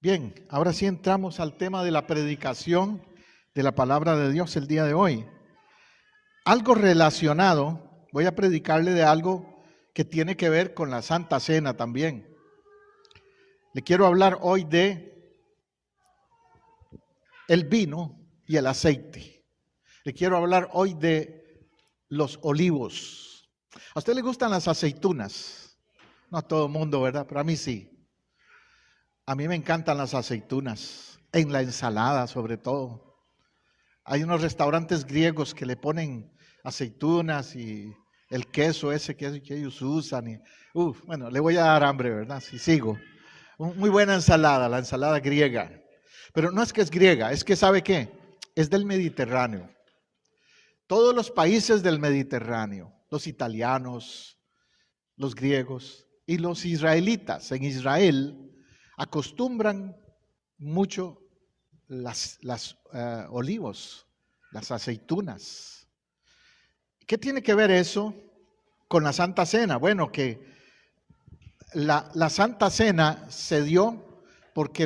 Bien, ahora sí entramos al tema de la predicación de la palabra de Dios el día de hoy. Algo relacionado, voy a predicarle de algo que tiene que ver con la Santa Cena también. Le quiero hablar hoy de el vino y el aceite. Le quiero hablar hoy de los olivos. ¿A usted le gustan las aceitunas? No a todo el mundo, ¿verdad? Pero a mí sí. A mí me encantan las aceitunas, en la ensalada sobre todo. Hay unos restaurantes griegos que le ponen aceitunas y el queso ese que ellos usan. Bueno, le voy a dar hambre, ¿verdad? Si sigo. Muy buena ensalada, la ensalada griega. Pero no es que es griega, es que ¿sabe qué? Es del Mediterráneo. Todos los países del Mediterráneo, los italianos, los griegos y los israelitas en Israel acostumbran mucho las olivos, las aceitunas. ¿Qué tiene que ver eso con la Santa Cena? Bueno, que la Santa Cena se dio porque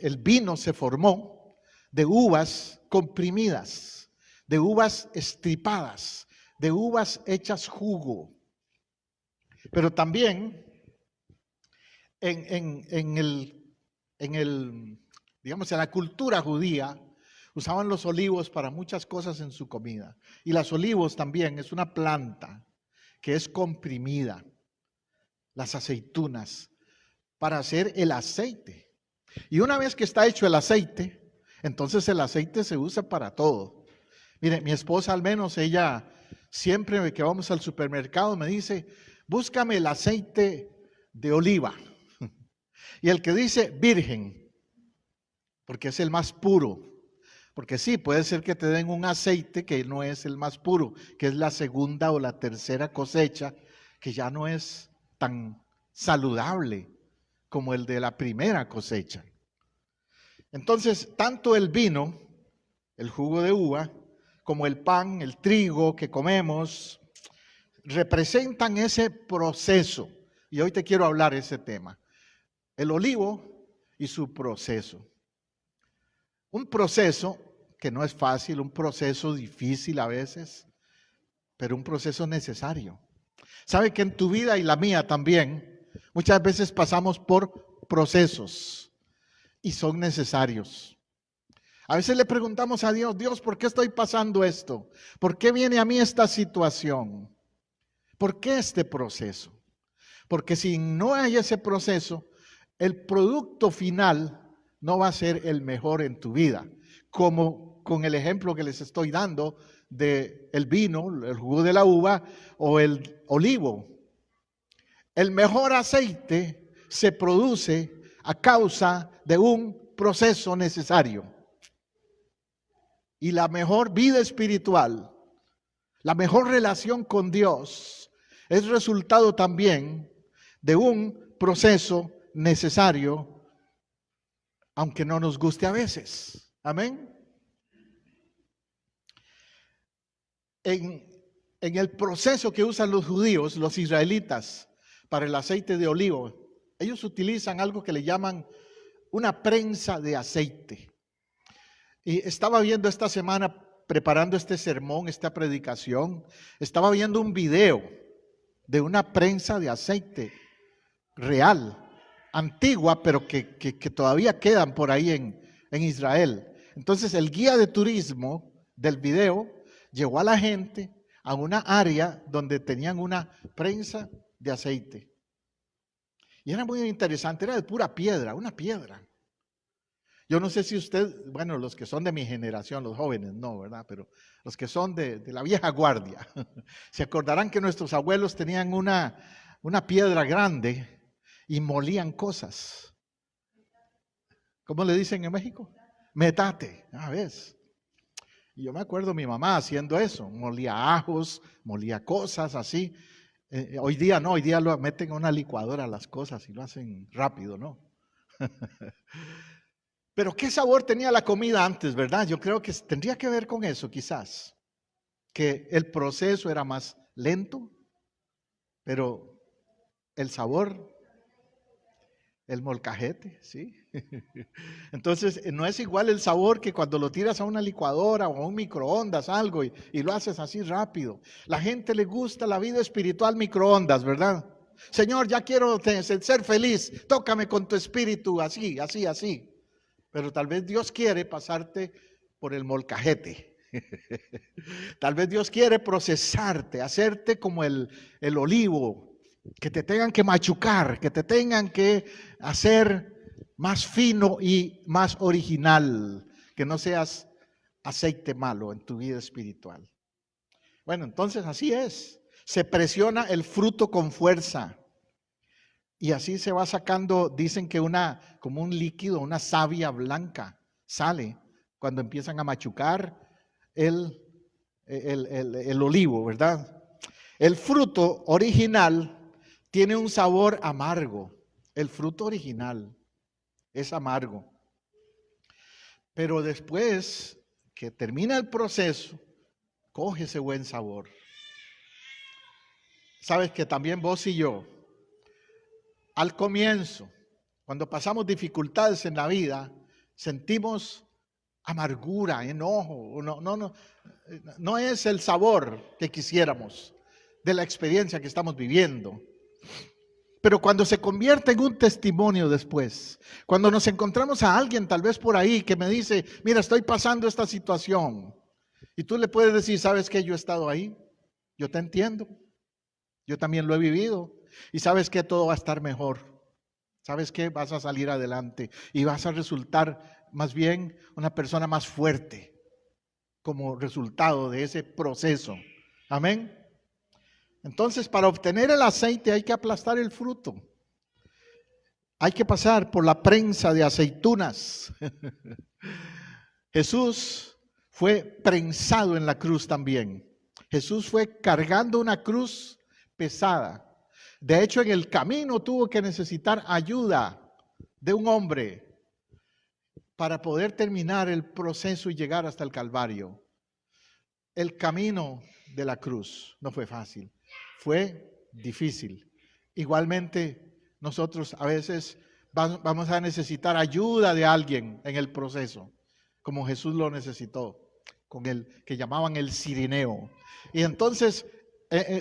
el vino se formó de uvas comprimidas, de uvas estripadas, de uvas hechas jugo. Pero también digamos, en la cultura judía, usaban los olivos para muchas cosas en su comida. Y los olivos también es una planta que es comprimida, las aceitunas, para hacer el aceite. Y una vez que está hecho el aceite, entonces el aceite se usa para todo. Mire, mi esposa al menos, ella siempre que vamos al supermercado me dice, búscame el aceite de oliva. Y el que dice virgen, porque es el más puro. Porque sí, puede ser que te den un aceite que no es el más puro, que es la segunda o la tercera cosecha, que ya no es tan saludable como el de la primera cosecha. Entonces, tanto el vino, el jugo de uva, como el pan, el trigo que comemos, representan ese proceso. Y hoy te quiero hablar de ese tema. El olivo y su proceso. Un proceso que no es fácil, un proceso difícil a veces, pero un proceso necesario. Sabe que en tu vida y la mía también, muchas veces pasamos por procesos y son necesarios. A veces le preguntamos a Dios, Dios, ¿por qué estoy pasando esto? ¿Por qué viene a mí esta situación? ¿Por qué este proceso? Porque si no hay ese proceso, el producto final no va a ser el mejor en tu vida. Como con el ejemplo que les estoy dando de el vino, el jugo de la uva o el olivo. El mejor aceite se produce a causa de un proceso necesario. Y la mejor vida espiritual, la mejor relación con Dios es resultado también de un proceso necesario, aunque no nos guste a veces. Amén. En el proceso que usan los judíos, los israelitas, para el aceite de olivo, ellos utilizan algo que le llaman una prensa de aceite. Y estaba viendo esta semana, preparando este sermón, esta predicación, estaba viendo un video de una prensa de aceite real, antigua, pero que todavía quedan por ahí en Israel. Entonces el guía de turismo del video llevó a la gente a una área donde tenían una prensa de aceite. Y era muy interesante, era de pura piedra, una piedra. Yo no sé si usted, bueno, los que son de mi generación, los jóvenes, no, ¿verdad? Pero los que son de la vieja guardia, se acordarán que nuestros abuelos tenían una piedra grande y molían cosas. ¿Cómo le dicen en México? Metate, ¿ves? Y yo me acuerdo mi mamá haciendo eso, molía ajos, molía cosas así. Hoy día no, hoy día lo meten en una licuadora las cosas y lo hacen rápido, ¿no? Pero ¿qué sabor tenía la comida antes, verdad? Yo creo que tendría que ver con eso quizás, que el proceso era más lento, pero el sabor El molcajete, ¿sí? Entonces, no es igual el sabor que cuando lo tiras a una licuadora o a un microondas, algo, y lo haces así rápido. La gente le gusta la vida espiritual microondas, ¿verdad? Señor, ya quiero ser feliz, tócame con tu espíritu, así, así, así. Pero tal vez Dios quiere pasarte por el molcajete. Tal vez Dios quiere procesarte, hacerte como el olivo, que te tengan que machucar, que te tengan que hacer más fino y más original, que no seas aceite malo en tu vida espiritual. Bueno, entonces así es, se presiona el fruto con fuerza y así se va sacando, dicen que como un líquido, una savia blanca sale cuando empiezan a machucar el olivo, ¿verdad? El fruto original tiene un sabor amargo. El fruto original es amargo. Pero después que termina el proceso, coge ese buen sabor. Sabes que también vos y yo, al comienzo, cuando pasamos dificultades en la vida, sentimos amargura, enojo. No es el sabor que quisiéramos de la experiencia que estamos viviendo. Pero cuando se convierte en un testimonio después, cuando nos encontramos a alguien tal vez por ahí que me dice, mira, estoy pasando esta situación, y tú le puedes decir, ¿sabes qué? Yo he estado ahí, yo te entiendo, yo también lo he vivido, y sabes que todo va a estar mejor, sabes que vas a salir adelante y vas a resultar más bien una persona más fuerte como resultado de ese proceso. Amén. Entonces, para obtener el aceite hay que aplastar el fruto. Hay que pasar por la prensa de aceitunas. Jesús fue prensado en la cruz también. Jesús fue cargando una cruz pesada. De hecho, en el camino tuvo que necesitar ayuda de un hombre para poder terminar el proceso y llegar hasta el Calvario. El camino de la cruz no fue fácil, fue difícil. Igualmente, nosotros a veces vamos a necesitar ayuda de alguien en el proceso, como Jesús lo necesitó, con el que llamaban el cirineo. Y entonces,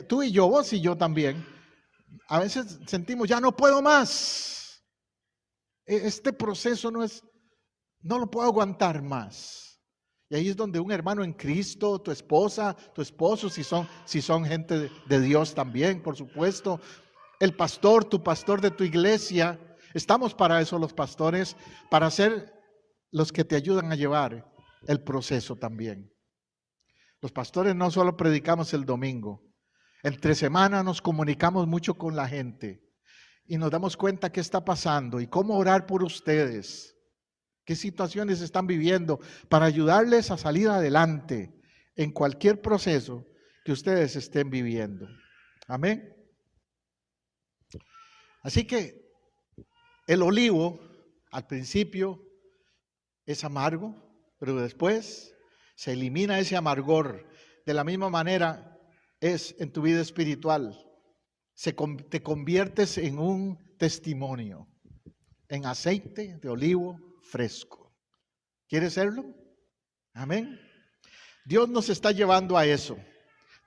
tú y yo, vos y yo también, a veces sentimos, ya no puedo más. Este proceso no lo puedo aguantar más. Y ahí es donde un hermano en Cristo, tu esposa, tu esposo, si son gente de Dios también, por supuesto, el pastor, tu pastor de tu iglesia, estamos para eso los pastores, para ser los que te ayudan a llevar el proceso también. Los pastores no solo predicamos el domingo, entre semana nos comunicamos mucho con la gente y nos damos cuenta qué está pasando y cómo orar por ustedes. ¿Qué situaciones están viviendo para ayudarles a salir adelante en cualquier proceso que ustedes estén viviendo? Amén. Así que el olivo al principio es amargo, pero después se elimina ese amargor. De la misma manera es en tu vida espiritual. Te conviertes en un testimonio, en aceite de olivo fresco. ¿Quieres serlo? Amén. Dios nos está llevando a eso.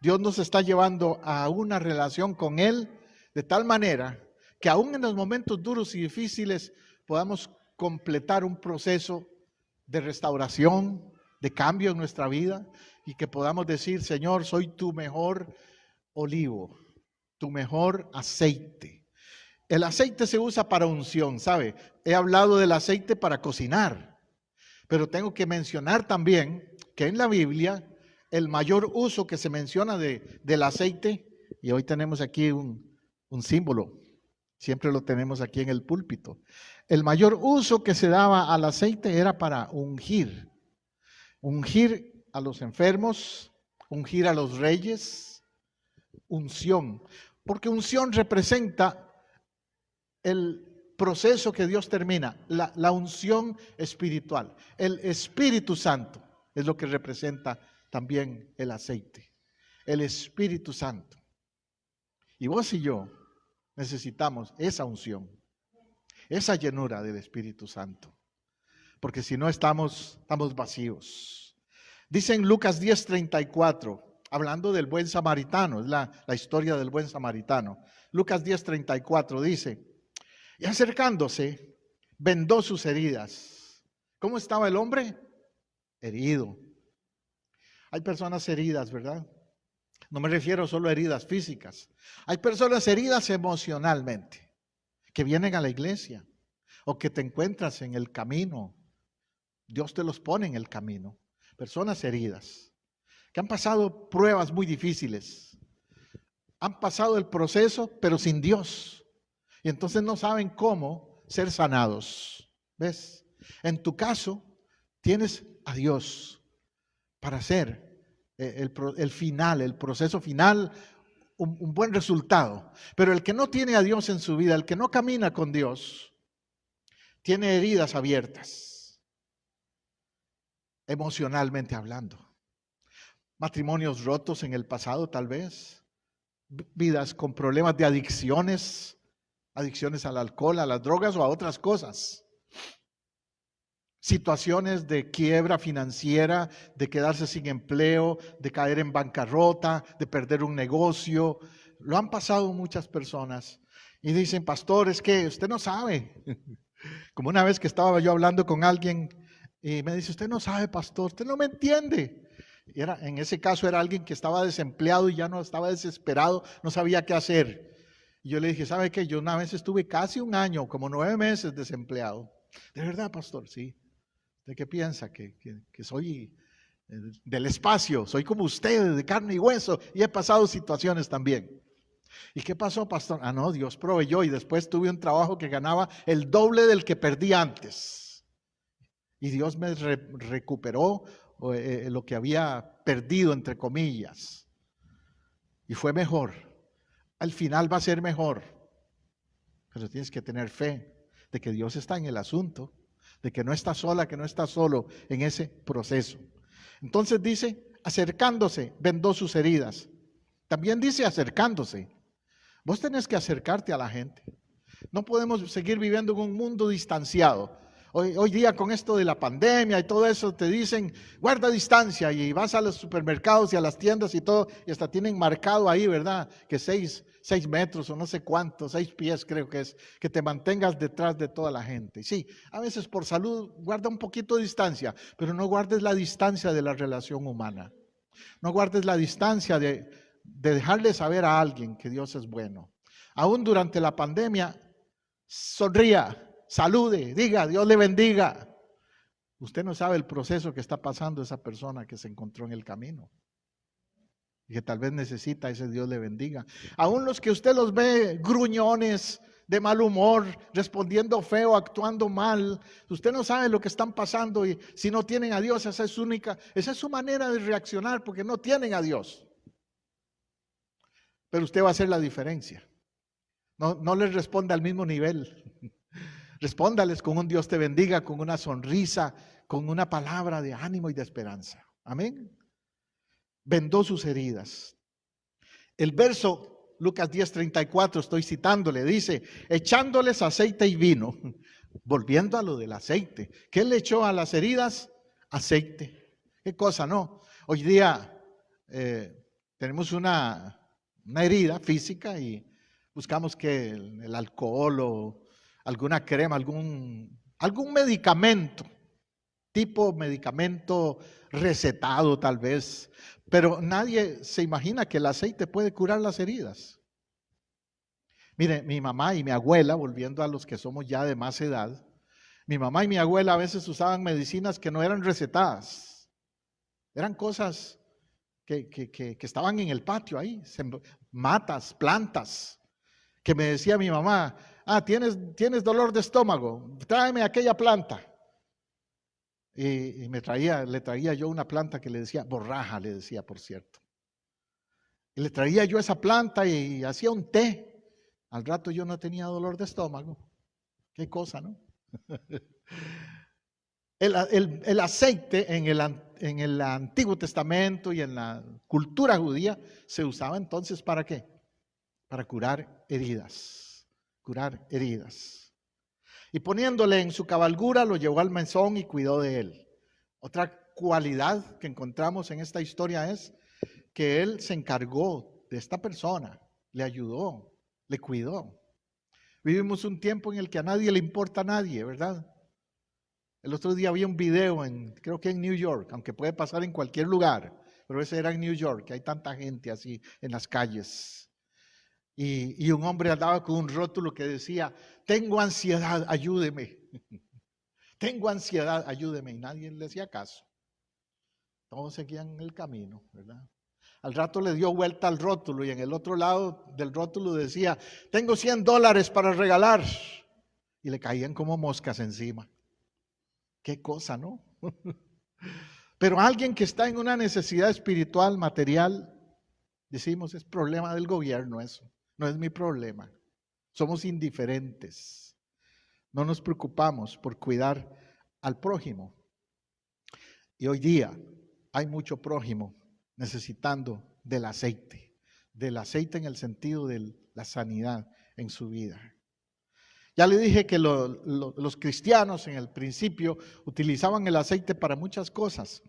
Dios nos está llevando a una relación con Él de tal manera que aún en los momentos duros y difíciles podamos completar un proceso de restauración, de cambio en nuestra vida y que podamos decir, Señor, soy tu mejor olivo, tu mejor aceite. El aceite se usa para unción, ¿sabe? He hablado del aceite para cocinar, pero tengo que mencionar también que en la Biblia el mayor uso que se menciona del aceite, y hoy tenemos aquí un símbolo, siempre lo tenemos aquí en el púlpito, el mayor uso que se daba al aceite era para ungir a los enfermos, ungir a los reyes, unción, porque unción representa el proceso que Dios termina, la unción espiritual. El Espíritu Santo es lo que representa también el aceite. El Espíritu Santo. Y vos y yo necesitamos esa unción. esa llenura del Espíritu Santo, porque si no estamos vacíos. Dice en Lucas 10:34, hablando del buen samaritano, es la historia del buen samaritano. Lucas 10:34 dice, y acercándose, vendó sus heridas. ¿Cómo estaba el hombre? Herido. Hay personas heridas, ¿verdad? No me refiero solo a heridas físicas. Hay personas heridas emocionalmente, que vienen a la iglesia o que te encuentras en el camino. Dios te los pone en el camino. Personas heridas, que han pasado pruebas muy difíciles. Han pasado el proceso, pero sin Dios. Y entonces no saben cómo ser sanados. ¿Ves? En tu caso, tienes a Dios para hacer el final, el proceso final, un buen resultado. Pero el que no tiene a Dios en su vida, el que no camina con Dios, tiene heridas abiertas, emocionalmente hablando. Matrimonios rotos en el pasado tal vez, vidas con problemas de adicciones, adicciones al alcohol, a las drogas o a otras cosas. Situaciones de quiebra financiera, de quedarse sin empleo, de caer en bancarrota, de perder un negocio. Lo han pasado muchas personas y dicen, pastor, es que usted no sabe. Como una vez que estaba yo hablando con alguien y me dice, usted no sabe, pastor, usted no me entiende. Y en ese caso era alguien que estaba desempleado y ya no estaba desesperado, no sabía qué hacer. Y yo le dije, ¿sabe qué? Yo una vez estuve casi un año, como 9 meses desempleado. ¿De verdad, pastor? Sí. ¿Usted qué piensa? Que soy del espacio, soy como usted, de carne y hueso, y he pasado situaciones también. ¿Y qué pasó, pastor? Ah, no, Dios proveyó y después tuve un trabajo que ganaba el doble del que perdí antes. Y Dios me recuperó lo que había perdido, entre comillas. Y fue mejor. Al final va a ser mejor. Pero tienes que tener fe de que Dios está en el asunto, de que no está sola, que no está solo en ese proceso. Entonces dice, acercándose, vendó sus heridas. También dice acercándose. Vos tenés que acercarte a la gente. No podemos seguir viviendo en un mundo distanciado. Hoy día con esto de la pandemia y todo eso te dicen, guarda distancia, y vas a los supermercados y a las tiendas y todo, y hasta tienen marcado ahí, ¿verdad? Que 6 metros o no sé cuánto, 6 pies creo que es, que te mantengas detrás de toda la gente. Y sí, a veces por salud guarda un poquito de distancia, pero no guardes la distancia de la relación humana. No guardes la distancia de dejarle saber a alguien que Dios es bueno. Aún durante la pandemia, sonría, salude, diga, Dios le bendiga. Usted no sabe el proceso que está pasando esa persona que se encontró en el camino y que tal vez necesita ese Dios le bendiga. Aún los que usted los ve gruñones, de mal humor, respondiendo feo, actuando mal, usted no sabe lo que están pasando, y si no tienen a Dios, esa es su manera de reaccionar, porque no tienen a Dios. Pero usted va a hacer la diferencia. No les responda al mismo nivel. Respóndales con un Dios te bendiga, con una sonrisa, con una palabra de ánimo y de esperanza. Amén. Vendó sus heridas. El verso Lucas 10:34, estoy citándole, dice, echándoles aceite y vino. Volviendo a lo del aceite. ¿Qué le echó a las heridas? Aceite. ¿Qué cosa, no? Hoy día tenemos una herida física y buscamos que el alcohol o alguna crema, algún medicamento, tipo medicamento recetado tal vez, pero nadie se imagina que el aceite puede curar las heridas. Mire, mi mamá y mi abuela, volviendo a los que somos ya de más edad, mi mamá y mi abuela a veces usaban medicinas que no eran recetadas, eran cosas que estaban en el patio ahí, matas, plantas, que me decía mi mamá, tienes dolor de estómago, tráeme aquella planta. Y le traía yo una planta que le decía, borraja le decía, por cierto. Y le traía yo esa planta y hacía un té. Al rato yo no tenía dolor de estómago. Qué cosa, ¿no? El aceite en el Antiguo Testamento y en la cultura judía se usaba entonces ¿para qué? Para curar heridas. Curar heridas. Y poniéndole en su cabalgura, lo llevó al mesón y cuidó de él. Otra cualidad que encontramos en esta historia es que él se encargó de esta persona, le ayudó, le cuidó. Vivimos un tiempo en el que a nadie le importa a nadie, ¿verdad? El otro día vi un video, creo que en New York, aunque puede pasar en cualquier lugar, pero ese era en New York, que hay tanta gente así en las calles. Y un hombre andaba con un rótulo que decía, tengo ansiedad, ayúdeme. Tengo ansiedad, ayúdeme. Y nadie le hacía caso. Todos seguían el camino, ¿verdad? Al rato le dio vuelta al rótulo y en el otro lado del rótulo decía, tengo $100 para regalar. Y le caían como moscas encima. Qué cosa, ¿no? Pero alguien que está en una necesidad espiritual, material, decimos, es problema del gobierno eso. No es mi problema. Somos indiferentes. No nos preocupamos por cuidar al prójimo. Y hoy día hay mucho prójimo necesitando del aceite en el sentido de la sanidad en su vida. Ya le dije que los cristianos en el principio utilizaban el aceite para muchas cosas,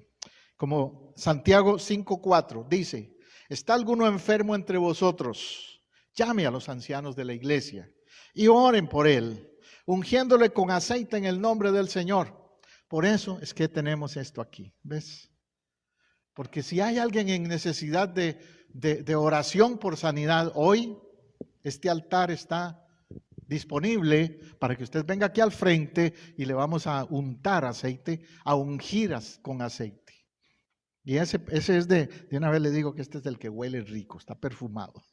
como Santiago 5:4 dice, ¿está alguno enfermo entre vosotros? Llame a los ancianos de la iglesia y oren por él, ungiéndole con aceite en el nombre del Señor. Por eso es que tenemos esto aquí, ¿ves? Porque si hay alguien en necesidad de oración por sanidad, hoy este altar está disponible para que usted venga aquí al frente y le vamos a untar aceite, a ungir con aceite. Y ese es de una vez le digo que este es el que huele rico, está perfumado.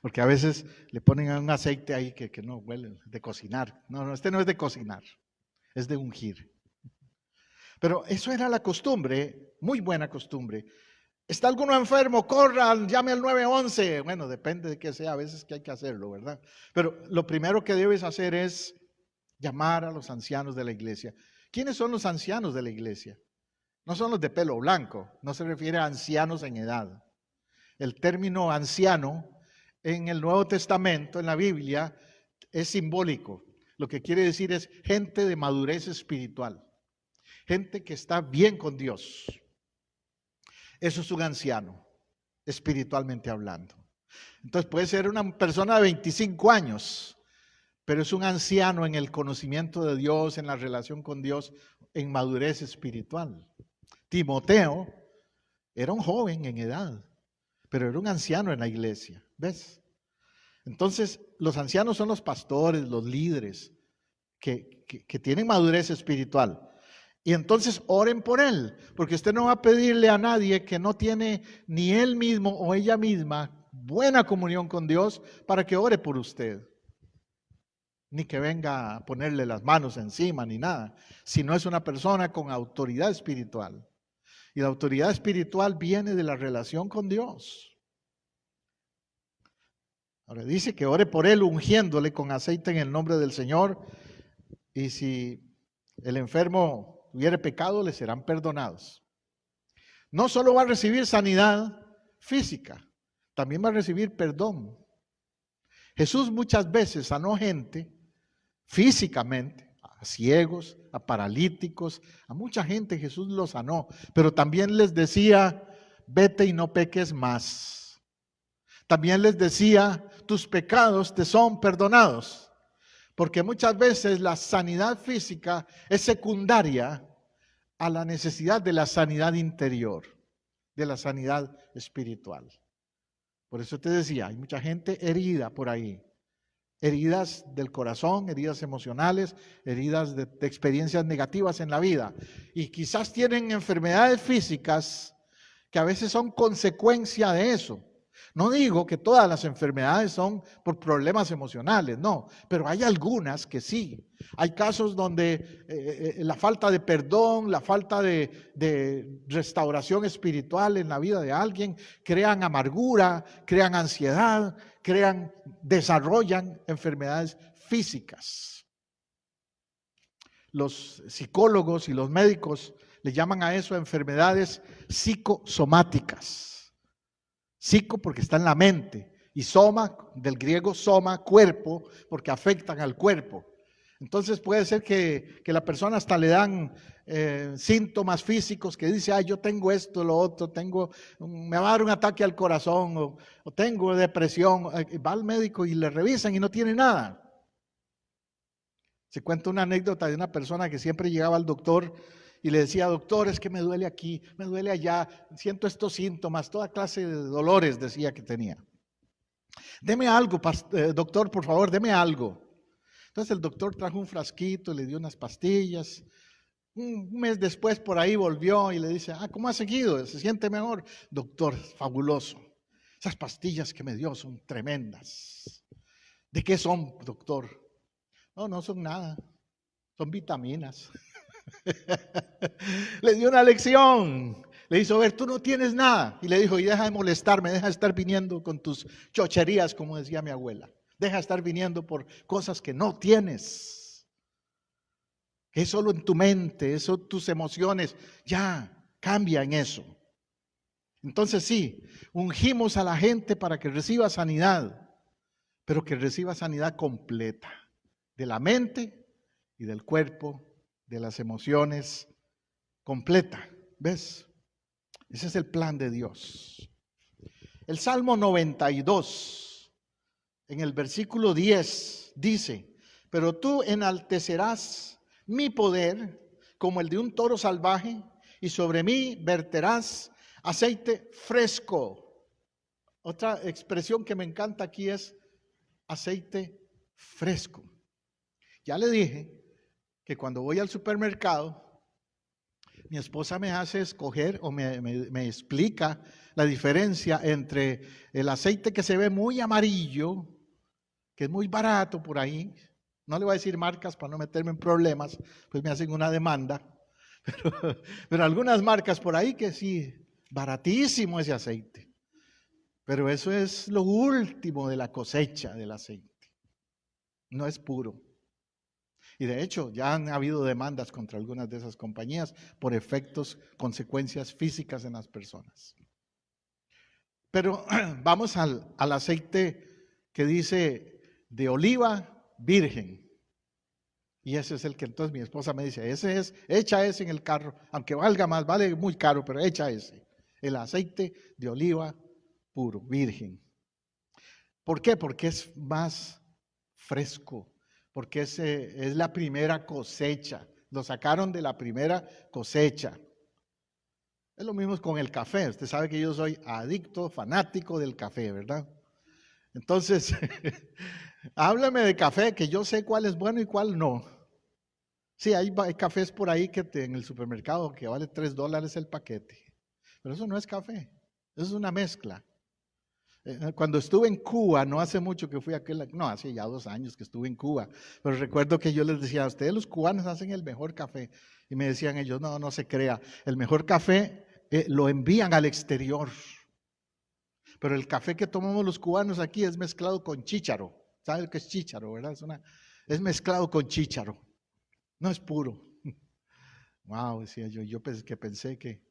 Porque a veces le ponen un aceite ahí que no huele, de cocinar. No, este no es de cocinar, es de ungir. Pero eso era la costumbre, muy buena costumbre. ¿Está alguno enfermo? Corran, llame al 911. Bueno, depende de qué sea, a veces que hay que hacerlo, ¿verdad? Pero lo primero que debes hacer es llamar a los ancianos de la iglesia. ¿Quiénes son los ancianos de la iglesia? No son los de pelo blanco, no se refiere a ancianos en edad. El término anciano en el Nuevo Testamento, en la Biblia, es simbólico. Lo que quiere decir es gente de madurez espiritual, gente que está bien con Dios. Eso es un anciano, espiritualmente hablando. Entonces puede ser una persona de 25 años, pero es un anciano en el conocimiento de Dios, en la relación con Dios, en madurez espiritual. Timoteo era un joven en edad, pero era un anciano en la iglesia, ¿ves? Entonces, los ancianos son los pastores, los líderes, que tienen madurez espiritual. Y entonces oren por él, porque usted no va a pedirle a nadie que no tiene ni él mismo o ella misma buena comunión con Dios para que ore por usted. Ni que venga a ponerle las manos encima, ni nada. Si no es una persona con autoridad espiritual. Y la autoridad espiritual viene de la relación con Dios. Ahora dice que ore por él ungiéndole con aceite en el nombre del Señor. Y si el enfermo tuviere pecado, le serán perdonados. No solo va a recibir sanidad física, también va a recibir perdón. Jesús muchas veces sanó gente físicamente, a ciegos, a paralíticos, a mucha gente Jesús los sanó, pero también les decía, vete y no peques más. También les decía, tus pecados te son perdonados, porque muchas veces la sanidad física es secundaria a la necesidad de la sanidad interior, de la sanidad espiritual. Por eso te decía, hay mucha gente herida por ahí. Heridas del corazón, heridas emocionales, heridas de experiencias negativas en la vida. Y quizás tienen enfermedades físicas que a veces son consecuencia de eso. No digo que todas las enfermedades son por problemas emocionales, no, pero hay algunas que sí. Hay casos donde la falta de perdón, la falta de restauración espiritual en la vida de alguien crean amargura, crean ansiedad, desarrollan enfermedades físicas. Los psicólogos y los médicos le llaman a eso enfermedades psicosomáticas. Psico porque está en la mente y soma, del griego soma, cuerpo, porque afectan al cuerpo. Entonces puede ser que la persona hasta le dan síntomas físicos que dice, yo tengo esto, lo otro, me va a dar un ataque al corazón o tengo depresión. Va al médico y le revisan y no tiene nada. Se cuenta una anécdota de una persona que siempre llegaba al doctor y le decía, doctor, es que me duele aquí, me duele allá, siento estos síntomas, toda clase de dolores decía que tenía. Deme algo, doctor, por favor, deme algo. Entonces el doctor trajo un frasquito, le dio unas pastillas. Un mes después por ahí volvió y le dice, ¿cómo ha seguido? ¿Se siente mejor? Doctor, fabuloso. Esas pastillas que me dio son tremendas. ¿De qué son, doctor? No son nada. Son vitaminas. Le dio una lección. Le hizo ver, tú no tienes nada. Y le dijo, y deja de molestarme, deja de estar viniendo con tus chocherías, como decía mi abuela. Deja de estar viniendo por cosas que no tienes. Que es solo en tu mente, eso tus emociones. Ya, cambia en eso. Entonces sí, ungimos a la gente para que reciba sanidad, pero que reciba sanidad completa. De la mente y del cuerpo, de las emociones, completa. ¿Ves? Ese es el plan de Dios. El Salmo 92, en el versículo 10, dice, pero tú enaltecerás mi poder como el de un toro salvaje y sobre mí verterás aceite fresco. Otra expresión que me encanta aquí es aceite fresco. Ya le dije que cuando voy al supermercado, mi esposa me hace escoger o me explica la diferencia entre el aceite que se ve muy amarillo, que es muy barato por ahí. No le voy a decir marcas para no meterme en problemas, pues me hacen una demanda. Pero algunas marcas por ahí que sí, baratísimo ese aceite. Pero eso es lo último de la cosecha del aceite. No es puro. Y de hecho, ya han habido demandas contra algunas de esas compañías por efectos, consecuencias físicas en las personas. Pero vamos al aceite que dice de oliva virgen. Y ese es el que entonces mi esposa me dice, echa ese en el carro, aunque valga más, vale muy caro, pero echa ese. El aceite de oliva puro, virgen. ¿Por qué? Porque es más fresco. Porque es la primera cosecha. Lo sacaron de la primera cosecha. Es lo mismo con el café. Usted sabe que yo soy adicto, fanático del café, ¿verdad? Entonces, háblame de café, que yo sé cuál es bueno y cuál no. Sí, hay cafés por ahí en el supermercado que vale $3 el paquete. Pero eso no es café. Eso es una mezcla. Cuando estuve en Cuba, no hace mucho que fui hace ya 2 años que estuve en Cuba, pero recuerdo que yo les decía, ustedes los cubanos hacen el mejor café, y me decían ellos, no se crea, el mejor café lo envían al exterior, pero el café que tomamos los cubanos aquí es mezclado con chícharo. ¿Sabe lo que es chícharo, verdad? Es mezclado con chícharo, no es puro. Wow, decía yo pensé que...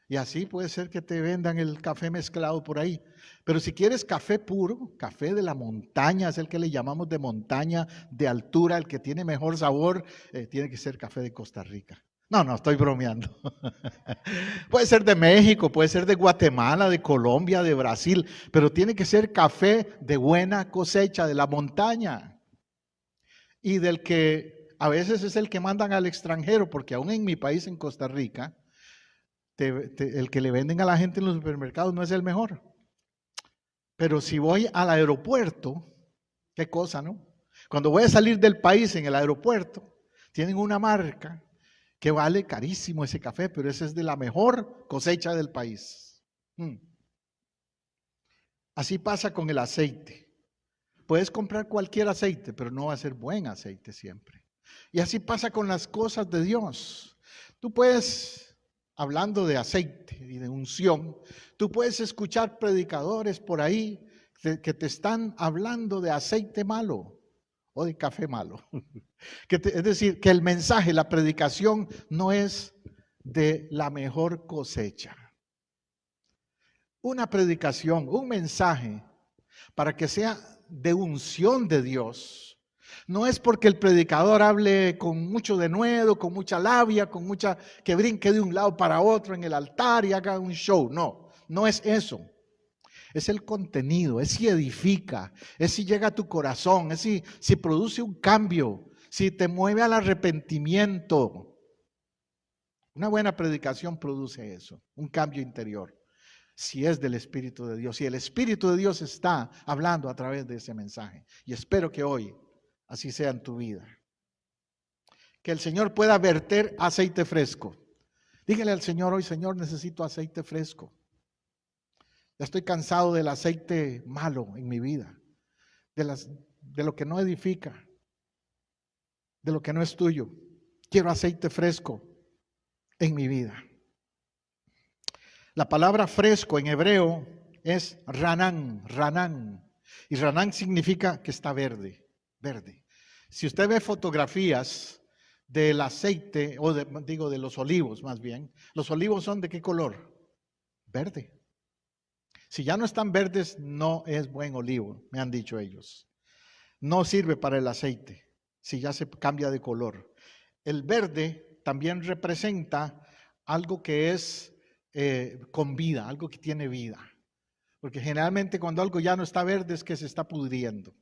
Y así puede ser que te vendan el café mezclado por ahí. Pero si quieres café puro, café de la montaña, es el que le llamamos de montaña, de altura, el que tiene mejor sabor, tiene que ser café de Costa Rica. No, estoy bromeando. Puede ser de México, puede ser de Guatemala, de Colombia, de Brasil, pero tiene que ser café de buena cosecha, de la montaña. Y del que a veces es el que mandan al extranjero, porque aún en mi país, en Costa Rica, el que le venden a la gente en los supermercados no es el mejor. Pero si voy al aeropuerto, qué cosa, ¿no? Cuando voy a salir del país en el aeropuerto, tienen una marca que vale carísimo ese café, pero ese es de la mejor cosecha del país. Así pasa con el aceite. Puedes comprar cualquier aceite, pero no va a ser buen aceite siempre. Y así pasa con las cosas de Dios. Tú puedes... Hablando de aceite y de unción, tú puedes escuchar predicadores por ahí que te están hablando de aceite malo o de café malo. Es decir, que el mensaje, la predicación no es de la mejor cosecha. Una predicación, un mensaje, para que sea de unción de Dios, No es porque el predicador hable con mucho denuedo, con mucha labia, que brinque de un lado para otro en el altar y haga un show. No, no es eso. Es el contenido, es si edifica, es si llega a tu corazón, es si produce un cambio, si te mueve al arrepentimiento. Una buena predicación produce eso, un cambio interior, si es del Espíritu de Dios. Si el Espíritu de Dios está hablando a través de ese mensaje. Y espero que hoy así sea en tu vida. Que el Señor pueda verter aceite fresco. Dígale al Señor hoy: Señor, necesito aceite fresco. Ya estoy cansado del aceite malo en mi vida, de lo que no edifica, de lo que no es tuyo. Quiero aceite fresco en mi vida. La palabra fresco en hebreo es ranán, ranán. Y ranán significa que está verde, verde. Si usted ve fotografías del aceite, de los olivos más bien, los olivos son ¿de qué color? Verde. Si ya no están verdes, no es buen olivo, me han dicho ellos. No sirve para el aceite, si ya se cambia de color. El verde también representa algo que es con vida, algo que tiene vida. Porque generalmente cuando algo ya no está verde es que se está pudriendo,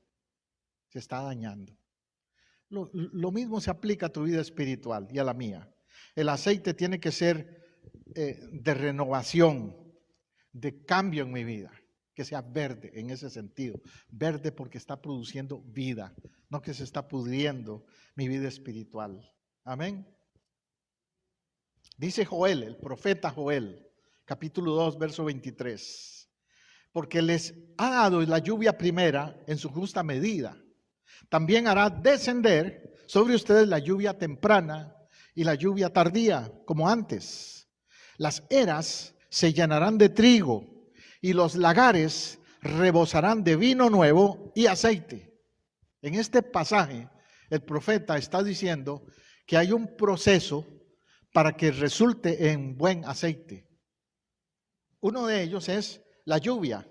se está dañando. Lo mismo se aplica a tu vida espiritual y a la mía. El aceite tiene que ser de renovación, de cambio en mi vida, que sea verde en ese sentido. Verde porque está produciendo vida, no que se está pudriendo mi vida espiritual. Amén. Dice Joel, el profeta Joel, capítulo 2, verso 23. Porque les ha dado la lluvia primera en su justa medida. También hará descender sobre ustedes la lluvia temprana y la lluvia tardía, como antes. Las eras se llenarán de trigo y los lagares rebosarán de vino nuevo y aceite. En este pasaje, el profeta está diciendo que hay un proceso para que resulte en buen aceite. Uno de ellos es la lluvia.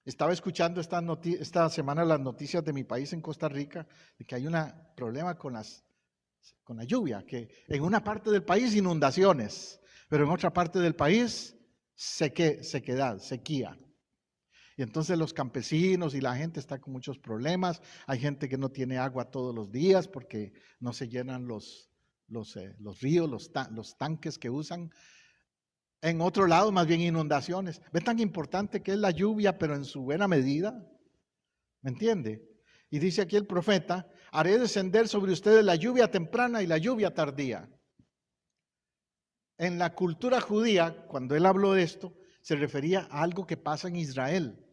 Estaba escuchando esta semana las noticias de mi país en Costa Rica, de que hay un problema con la lluvia, que en una parte del país inundaciones, pero en otra parte del país sequedad, sequía. Y entonces los campesinos y la gente está con muchos problemas. Hay gente que no tiene agua todos los días porque no se llenan los ríos, los tanques que usan. En otro lado, más bien inundaciones. ¿Ve tan importante que es la lluvia, pero en su buena medida? ¿Me entiende? Y dice aquí el profeta: haré descender sobre ustedes la lluvia temprana y la lluvia tardía. En la cultura judía, cuando él habló de esto, se refería a algo que pasa en Israel.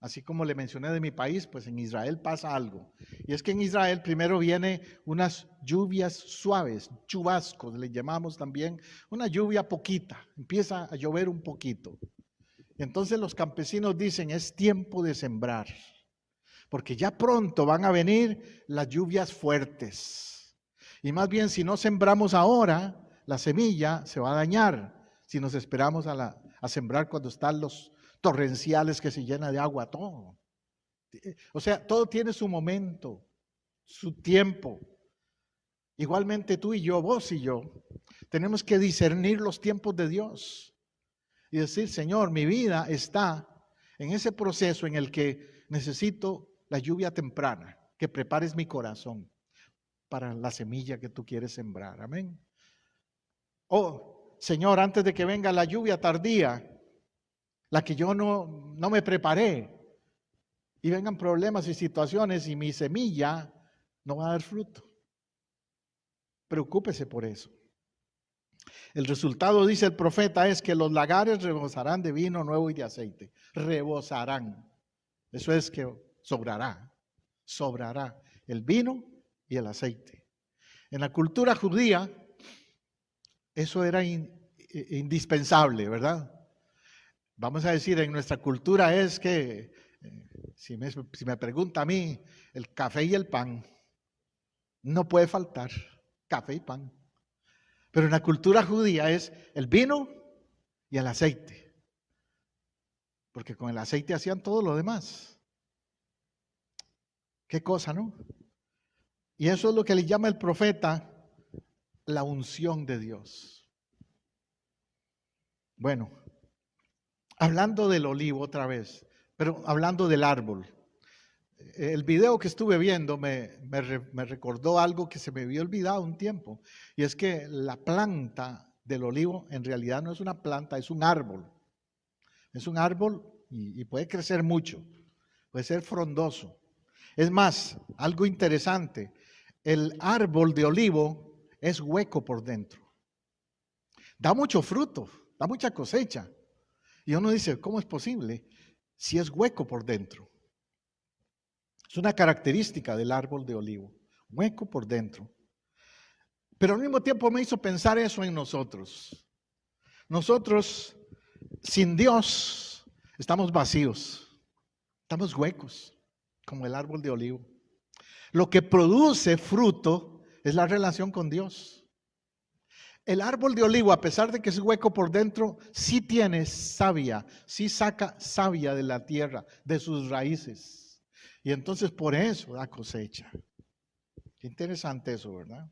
Así como le mencioné de mi país, pues en Israel pasa algo. Y es que en Israel primero viene unas lluvias suaves, chubascos, le llamamos también, una lluvia poquita, empieza a llover un poquito. Entonces los campesinos dicen: es tiempo de sembrar, porque ya pronto van a venir las lluvias fuertes. Y más bien, si no sembramos ahora, la semilla se va a dañar si nos esperamos a sembrar cuando están los torrenciales que se llena de agua todo. O sea, todo tiene su momento, su tiempo. Igualmente tú y yo, vos y yo, tenemos que discernir los tiempos de Dios y decir: Señor, mi vida está en ese proceso en el que necesito la lluvia temprana, que prepares mi corazón para la semilla que tú quieres sembrar. Amén. Oh, Señor, antes de que venga la lluvia tardía, la que yo no me preparé, y vengan problemas y situaciones y mi semilla no va a dar fruto. Preocúpese por eso. El resultado, dice el profeta, es que los lagares rebosarán de vino nuevo y de aceite. Rebosarán. Eso es que sobrará el vino y el aceite. En la cultura judía, eso era indispensable, ¿verdad? Vamos a decir, en nuestra cultura es que, si me pregunta a mí, el café y el pan, no puede faltar café y pan. Pero en la cultura judía es el vino y el aceite, porque con el aceite hacían todo lo demás. Qué cosa, ¿no? Y eso es lo que le llama el profeta la unción de Dios. Bueno, hablando del olivo otra vez, pero hablando del árbol. El video que estuve viendo me recordó algo que se me había olvidado un tiempo. Y es que la planta del olivo en realidad no es una planta, es un árbol. Es un árbol y puede crecer mucho, puede ser frondoso. Es más, algo interesante, el árbol de olivo es hueco por dentro. Da mucho fruto, da mucha cosecha. Y uno dice, ¿cómo es posible si es hueco por dentro? Es una característica del árbol de olivo, hueco por dentro. Pero al mismo tiempo me hizo pensar eso en nosotros. Nosotros, sin Dios, estamos vacíos, estamos huecos, como el árbol de olivo. Lo que produce fruto es la relación con Dios. El árbol de olivo, a pesar de que es hueco por dentro, sí tiene savia, sí saca savia de la tierra, de sus raíces. Y entonces por eso da cosecha. Qué interesante eso, ¿verdad?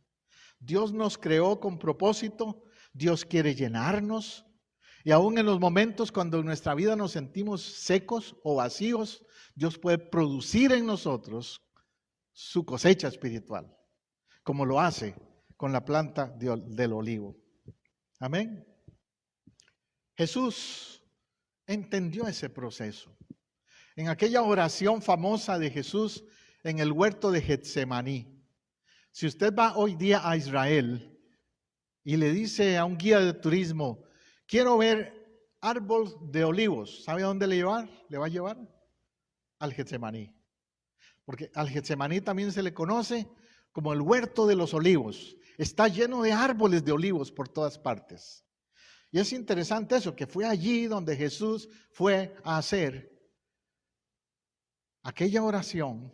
Dios nos creó con propósito, Dios quiere llenarnos. Y aún en los momentos cuando en nuestra vida nos sentimos secos o vacíos, Dios puede producir en nosotros su cosecha espiritual, como lo hace con la planta del olivo. Amén. Jesús entendió ese proceso. En aquella oración famosa de Jesús en el huerto de Getsemaní. Si usted va hoy día a Israel y le dice a un guía de turismo, quiero ver árbol de olivos, ¿sabe a dónde le va a llevar? Al Getsemaní. Porque al Getsemaní también se le conoce como el huerto de los olivos. Está lleno de árboles de olivos por todas partes. Y es interesante eso, que fue allí donde Jesús fue a hacer aquella oración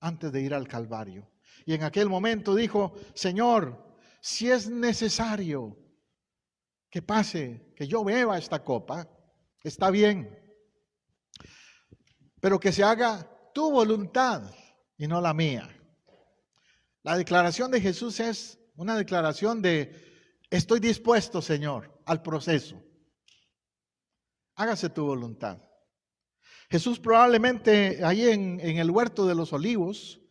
antes de ir al Calvario. Y en aquel momento dijo, Señor, si es necesario que pase, que yo beba esta copa, está bien, pero que se haga tu voluntad y no la mía. La declaración de Jesús es una declaración de, estoy dispuesto, Señor, al proceso. Hágase tu voluntad. Jesús probablemente ahí en el huerto de los olivos,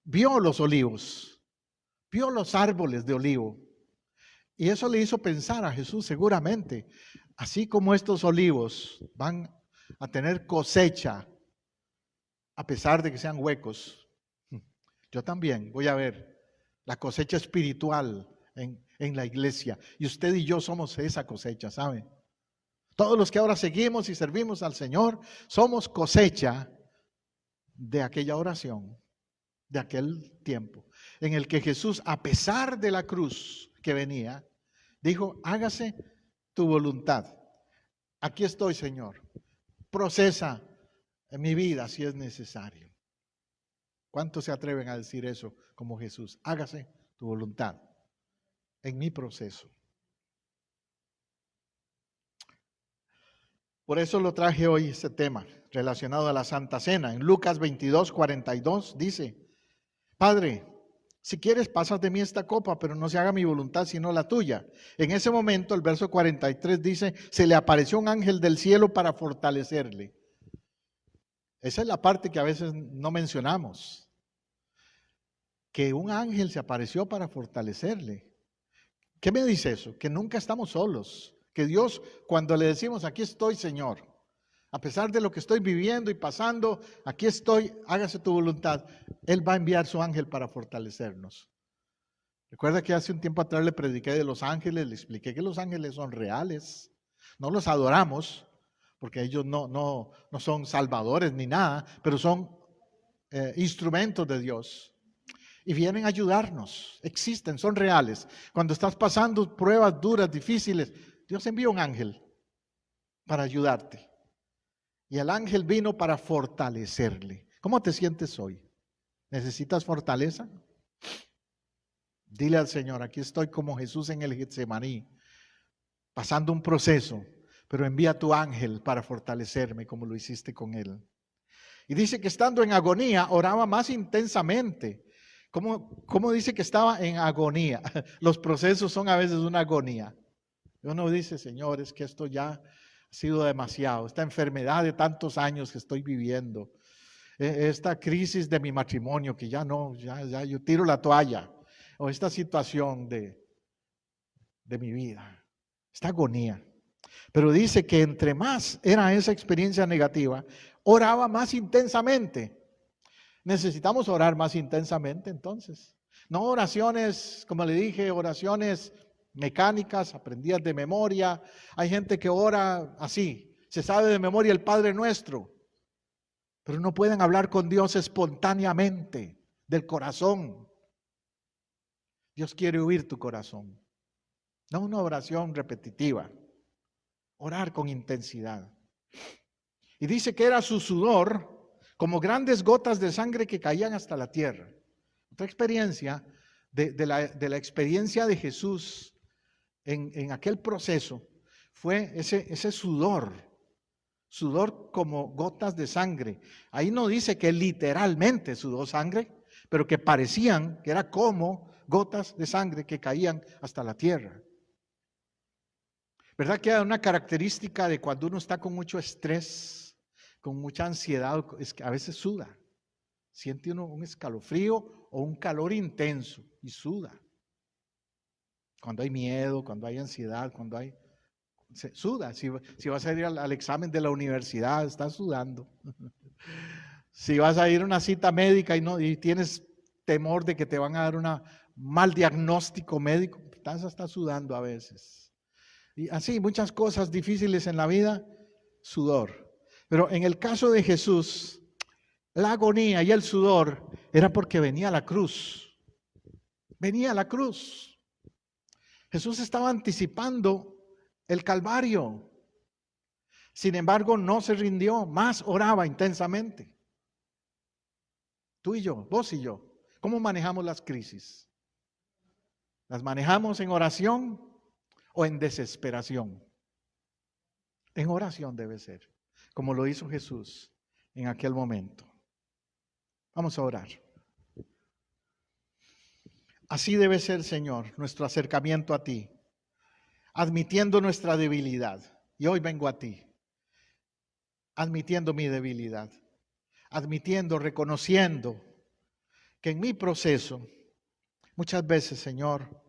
vio los olivos, vio los árboles de olivo. Y eso le hizo pensar a Jesús seguramente, así como estos olivos van a tener cosecha, a pesar de que sean huecos, yo también voy a ver la cosecha espiritual en la iglesia. Y usted y yo somos esa cosecha, ¿sabe? Todos los que ahora seguimos y servimos al Señor, somos cosecha de aquella oración, de aquel tiempo, en el que Jesús, a pesar de la cruz que venía, dijo, hágase tu voluntad. Aquí estoy, Señor. Procesa en mi vida si es necesario. ¿Cuántos se atreven a decir eso como Jesús? Hágase tu voluntad en mi proceso. Por eso lo traje hoy este tema relacionado a la Santa Cena. En Lucas 22:42 dice, Padre, si quieres pasas de mí esta copa, pero no se haga mi voluntad sino la tuya. En ese momento el verso 43 dice, se le apareció un ángel del cielo para fortalecerle. Esa es la parte que a veces no mencionamos. Que un ángel se apareció para fortalecerle. ¿Qué me dice eso? Que nunca estamos solos. Que Dios, cuando le decimos, aquí estoy, Señor, a pesar de lo que estoy viviendo y pasando, aquí estoy, hágase tu voluntad. Él va a enviar su ángel para fortalecernos. Recuerda que hace un tiempo atrás le prediqué de los ángeles, le expliqué que los ángeles son reales. No los adoramos, porque ellos no son salvadores ni nada, pero son instrumentos de Dios. Y vienen a ayudarnos, existen, son reales. Cuando estás pasando pruebas duras, difíciles, Dios envía un ángel para ayudarte. Y el ángel vino para fortalecerle. ¿Cómo te sientes hoy? ¿Necesitas fortaleza? Dile al Señor, aquí estoy como Jesús en el Getsemaní, pasando un proceso, pero envía tu ángel para fortalecerme como lo hiciste con él. Y dice que estando en agonía, oraba más intensamente. ¿Cómo dice que estaba en agonía? Los procesos son a veces una agonía. Uno dice, Señor, es que esto ya ha sido demasiado. Esta enfermedad de tantos años que estoy viviendo. Esta crisis de mi matrimonio que ya no, ya yo tiro la toalla. O esta situación de mi vida. Esta agonía. Pero dice que entre más era esa experiencia negativa, oraba más intensamente. Necesitamos orar más intensamente entonces. No oraciones, como le dije, oraciones mecánicas, aprendidas de memoria. Hay gente que ora así, se sabe de memoria el Padre Nuestro, pero no pueden hablar con Dios espontáneamente, del corazón. Dios quiere oír tu corazón, no una oración repetitiva. Orar con intensidad. Y dice que era su sudor como grandes gotas de sangre que caían hasta la tierra. Otra experiencia de la experiencia de Jesús en aquel proceso fue ese sudor como gotas de sangre. Ahí no dice que literalmente sudó sangre, pero que parecían que era como gotas de sangre que caían hasta la tierra. ¿Verdad que hay una característica de cuando uno está con mucho estrés, con mucha ansiedad, es que a veces suda? Siente uno un escalofrío o un calor intenso y suda. Cuando hay miedo, cuando hay ansiedad, suda. Si vas a ir al examen de la universidad, estás sudando. Si vas a ir a una cita médica y tienes temor de que te van a dar un mal diagnóstico médico, estás sudando a veces. Y así, muchas cosas difíciles en la vida, sudor. Pero en el caso de Jesús, la agonía y el sudor era porque venía la cruz. Venía la cruz. Jesús estaba anticipando el Calvario. Sin embargo, no se rindió, más oraba intensamente. Tú y yo, vos y yo, ¿cómo manejamos las crisis? ¿Las manejamos en oración o en desesperación? En oración debe ser, como lo hizo Jesús en aquel momento. Vamos a orar. Así debe ser, Señor, nuestro acercamiento a ti, admitiendo nuestra debilidad. Y hoy vengo a ti, admitiendo mi debilidad, admitiendo, reconociendo que en mi proceso, muchas veces, Señor,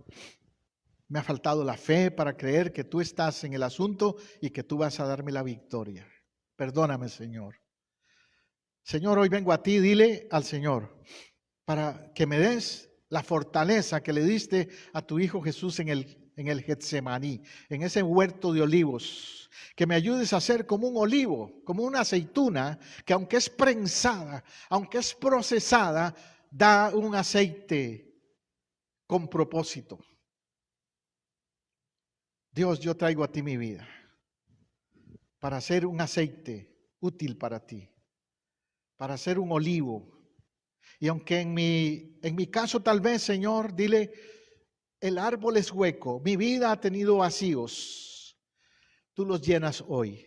me ha faltado la fe para creer que tú estás en el asunto y que tú vas a darme la victoria. Perdóname, Señor. Señor, hoy vengo a ti, dile al Señor, para que me des la fortaleza que le diste a tu Hijo Jesús en el Getsemaní, en ese huerto de olivos, que me ayudes a ser como un olivo, como una aceituna, que aunque es prensada, aunque es procesada, da un aceite con propósito. Dios, yo traigo a ti mi vida para ser un aceite útil para ti, para ser un olivo. Y aunque en mi caso tal vez, Señor, dile, el árbol es hueco, mi vida ha tenido vacíos, tú los llenas hoy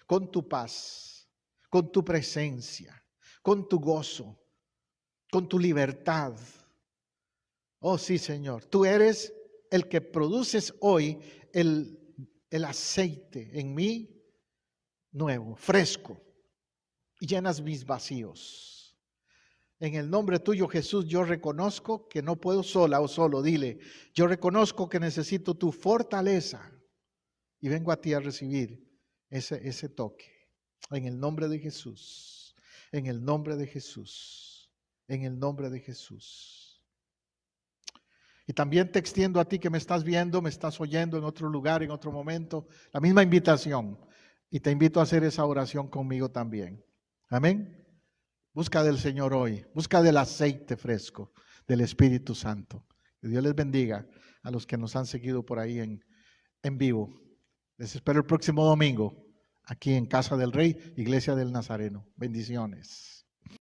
con tu paz, con tu presencia, con tu gozo, con tu libertad. Oh sí, Señor, tú eres el que produces hoy el aceite en mí nuevo, fresco, y llenas mis vacíos. En el nombre tuyo, Jesús, yo reconozco que no puedo sola o solo. Dile, yo reconozco que necesito tu fortaleza y vengo a ti a recibir ese toque. En el nombre de Jesús, en el nombre de Jesús, en el nombre de Jesús. Y también te extiendo a ti que me estás viendo, me estás oyendo en otro lugar, en otro momento, la misma invitación. Y te invito a hacer esa oración conmigo también. Amén. Busca del Señor hoy, busca del aceite fresco del Espíritu Santo. Que Dios les bendiga a los que nos han seguido por ahí en vivo. Les espero el próximo domingo aquí en Casa del Rey, Iglesia del Nazareno. Bendiciones.